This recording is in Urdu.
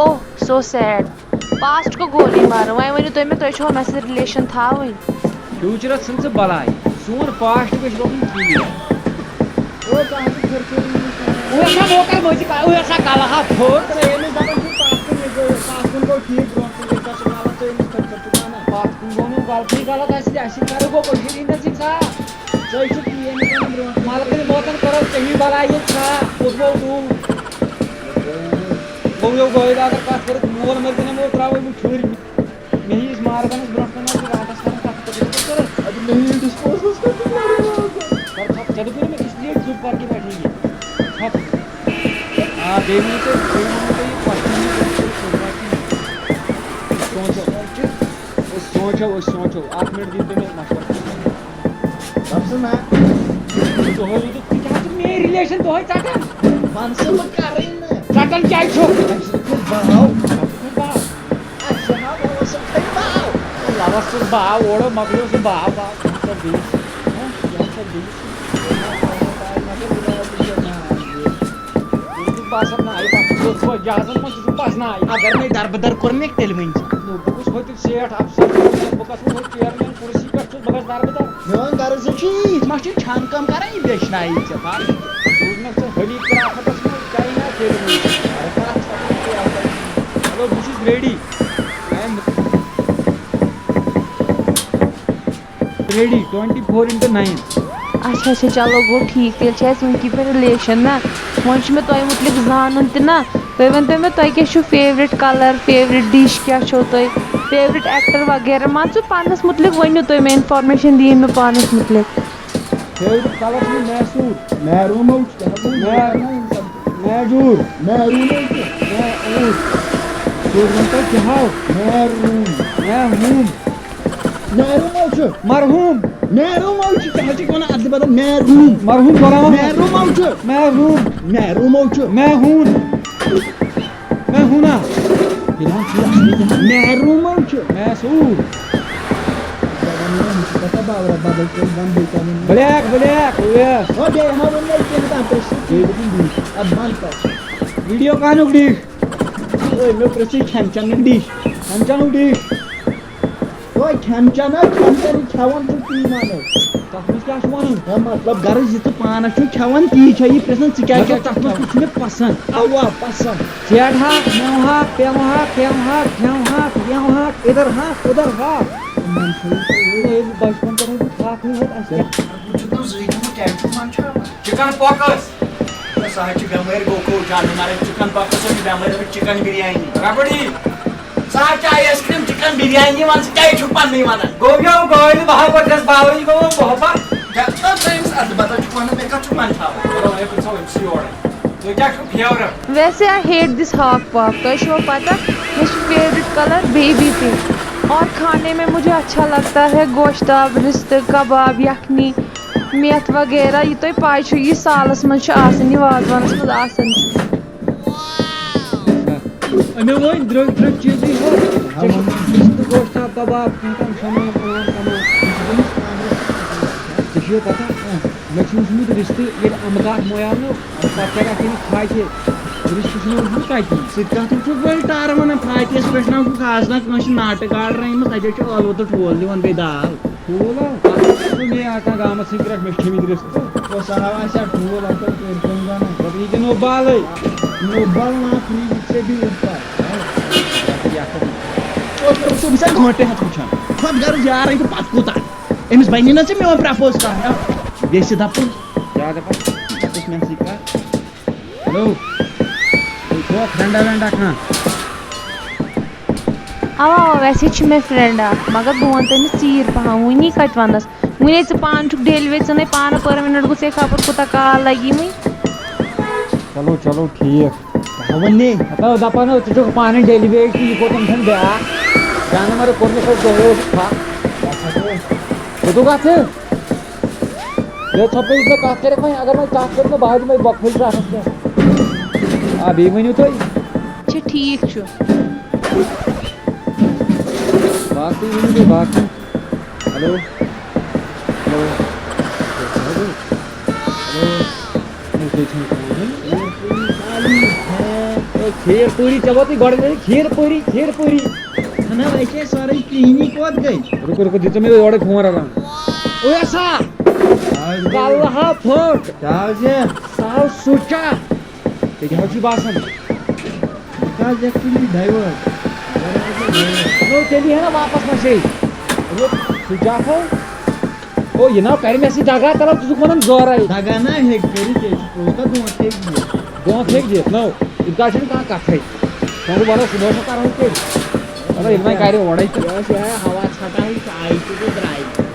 اوہ سو سیڈ پاسٹ کو گولی مارو وۄنۍ ؤنِو تُہۍ مےٚ تُہۍ چھُوا مےٚ سۭتۍ رِلیشن تھاوٕنۍ فیوٗچرس ژھٕن ژٕ بلاے سون پاسٹ گژھِ روزُن ٹھیٖک کلہا تھوٚد پتھ کُن گوٚو نہٕ غلطی غلط اَسہِ کرو گوٚو کٔشیٖرِ ہِنٛدٮ۪ن سۭتۍ ملکن موتن کرو ژےٚ بلاے ییٚتہِ چھا گوٚو گٲڑۍ اگر کتھ کٔرِتھ مول مٔرۍ نمو تراوے بہٕ چھُرۍ مےٚ ہِوِس مارگنس برونٛٹھ کُن راتس کران کتھ ژےٚ دوٚپُے مےٚ اس لیے چُپ کر کے بیٹھے گی آ بیٚیہِ ؤنِو تُہۍ یہِ کوسچن أسۍ سونٛچو 1 مِنٹ دِیِو تُہۍ مےٚ مشورٕ دۄہے ژٕ کیٛاہ چھُکھ میٲنۍ رِلیشن دۄہے ژٹان کیٛازِ چھُکھ لوس چھُس باو اوڑو مۄکلیو سُہ باو باسان نایہِ جہازن منٛز چھُس باسان اگر مےٚ دربدر کوٚرنکھ تیٚلہِ ؤنۍ بہٕ گوٚژھ ہوٚتہِ سیٹھ افسر بہٕ گژھٕ ہوٚتہِ چیرمین کُرسی پٮ۪ٹھ چھُس بہٕ گژھٕ دربدر میون غرض چھُ یہِ ما چھُ چھان کٲم کران یہِ بیٚچھنایہِ ژےٚ پَتہٕ روٗزنکھ ژٕ ہلی کرافٹس منٛز چاینا تیٚلہِ چلو بہٕ چھُس ریڈی ریڈی 24/9 اچھا اچھا چلو گوٚو ٹھیٖک تیٚلہِ چھِ اَسہِ وٕنکہِ پٮ۪ٹھ رِلیشن نہ وۄنۍ چھُ مےٚ تۄہہِ مُتعلِق زانُن تہِ نہ تُہۍ ؤنۍتو مےٚ تۄہہِ کیٛاہ چھُو فیورِٹ کلر فیورِٹ ڈِش کیٛاہ چھو تۄہہِ فیورِٹ ایکٹر وغیرہ مان ژٕ پانس مُتعلِق ؤنِو تُہۍ مےٚ انفارمیشن دِیِو مےٚ پانس مُتعلِق فیورِٹ کلر چھُ مےٚ Mysore میجوٗر مرحوٗم Ghulam میہوٗنا Mysore black video کانُک dish کھٮ۪ن چٮ۪نُک ڈِش کھٮ۪ن چٮ۪نُک ڈِش کھٮ۪ن چٮ۪ن کھٮ۪وان چھُ تی وَنو تتھ منٛز کیٛاہ چھُ وَنُن مطلب غرض یہِ ژٕ پانس چھُ کھٮ۪وان تی چھےٚ یہِ پرٛژھان ژٕ کیٛاہ تتھ منٛز کُس چھُ مےٚ پسنٛد اوا پسنٛد ژیٹہٕ ہاکھ مٮ۪وٕ ہاکھ پٮ۪وٕ ہاکھ کھٮ۪وٕ ہاکھ وٮ۪وٕ ہاکھ اِدھر ہاکھ اُدھر ہاکھ بچپن پٮ۪ٹھ ہاکھٕے ہوت اَسہِ چِکن پاکس سۄ حظ چھِ بٮ۪مٲرۍ گوٚو جانور چِکن پاکس چھِ بٮ۪مٲرۍ چِکن بِریانی ربڑی سۄ حظ چھِ ice cream chicken biryani one ژٕ کیٛازِ چھُکھ پننٕے وَنان گوٚو گٲڑۍ محبت گژھِ باوٕے گوٚو محبت أمِس البتہ چھُکھ وَنان مےٚ کَتھ چھُکھ منٛدچھاوان تُہۍ کیٛاہ چھُو فیورٹ ویسے آئی ہیٹ دس ہاک پاک تو چھو پتہ مجھے فیوریٹ کلر بیبی پنک اور کھانے میں مجھے اچھا لگتا ہے گوشتاب رستہ کباب یخنی میتھ وغیرہ یہ تۄہہِ پاے چھو یہ سالس منٛز چھُ آسان یہ وازوانس منٛز آسان چھُ مےٚ ؤنۍ درٛوٚگۍ چیٖزٕے ہوت گوشتاب کباب سامان ژےٚ چھُے پتہ مےٚ چھُ وٕچھمُت رِستہٕ ییٚلہِ اَمہٕ کاک مویاونو پتہٕ کَرِ اَتھ أمِس فاقے رِستہٕ چھُ مےٚ وٕچھمُت تَتی ژٕ کَتھ چھُکھ وۄنۍ ٹارٕ وَنان فاتحس پٮ۪ٹھ نا چھُکھ آسان کٲنٛسہِ ناٹہٕ گاڈٕ رٔنمٕژ تَتہِ چھُ ٲلوٕ تہٕ ٹھوٗل دِوان بیٚیہِ دال ٹھوٗل مےٚ آسان گامَس سۭتۍ پٮ۪ٹھ مےٚ چھِ کھیٚمٕتۍ رِستہٕ سۄ ہا آسہِ ہا ٹھوٗل آسہِ ہا کٔرۍ کٲم زَن یہِ تہِ نوٚو بالٕے نوبل نا فرٛج ژےٚ بیٚیہِ تٔمِس آے گٲنٛٹہٕ ہٮ۪تھ وٕچھان خۄد غرض یارٕے تہٕ پتہٕ کوٗتاہ أمِس بَنہِ نا ژےٚ میون پرٛپوز کَرُن ییٚژھِ دَپُن کیٛاہ دَپان دَپُس مےٚ سۭتۍ کَر ہیلو تُہۍ چھُوا فرٛٮ۪نٛڈا وٮ۪نٛڈا کانٛہہ اوا ویسے چھِ مےٚ فرٛٮ۪نٛڈ اکھ مگر بہٕ وَنہٕ تٔمِس ژیٖرۍ پَہم وٕنی کَتہِ وَنَس وٕنے ژٕ پانہٕ چھُکھ ڈیلہِ ویٚژِ ژٕنَے پانہٕ پٔر مِنٹ گوٚژھ ہے خبر کوٗتاہ کال لگی وٕنۍ چلو ٹھیٖک وَنے ہتو دَپان ژٕ چھُکھ پانہٕ ڈیلہِ ویج تہٕ یہِ کوٚر تٔمۍ سٕنٛدۍ بیٛاکھ جانور کوٚرنَس حظ دۄہے اوسُکھ تھَپھ کوٚتُکھ اَتھ یہِ ژھۄپہٕ مےٚ کَتھ کَرٮ۪کھ وۄنۍ اگر وۄنۍ کَتھ کٔر مےٚ بہٕ حظ دِمَے بۄکہٕ پھٔلۍ رَٹَس کیٚنٛہہ آ بیٚیہِ ؤنِو تُہۍ چھِ ٹھیٖک چھُ باقٕے ؤنِو تُہۍ باقٕے ہیلو کھیر پوری چبوتی گوڑ میں کھیر پوری نا ویسے سارے کلینی کوت گئی رکو دیتا میں اوڑے فون رکھا اوے سا کالہا پھوٹ چاو سے ساو سوچا تیجی ہو چی باسن کاز ایکچولی ڈائیورٹ نو تیلی ہے نا واپس مشے سوچا ہو او یہ نا کر میں سی داگا تلب تجھو کنن زور آئی دگا نا ہیک کری کے پوستا دونٹ ٹیک دیا دونوں پھیک دیت نو انکا چھن کہاں کتھائی سنگو بارو صبح سے کروں کے اگر علمائی کاری اوڑائی تو یہ ہوا چھٹا ہی آئی تو درائی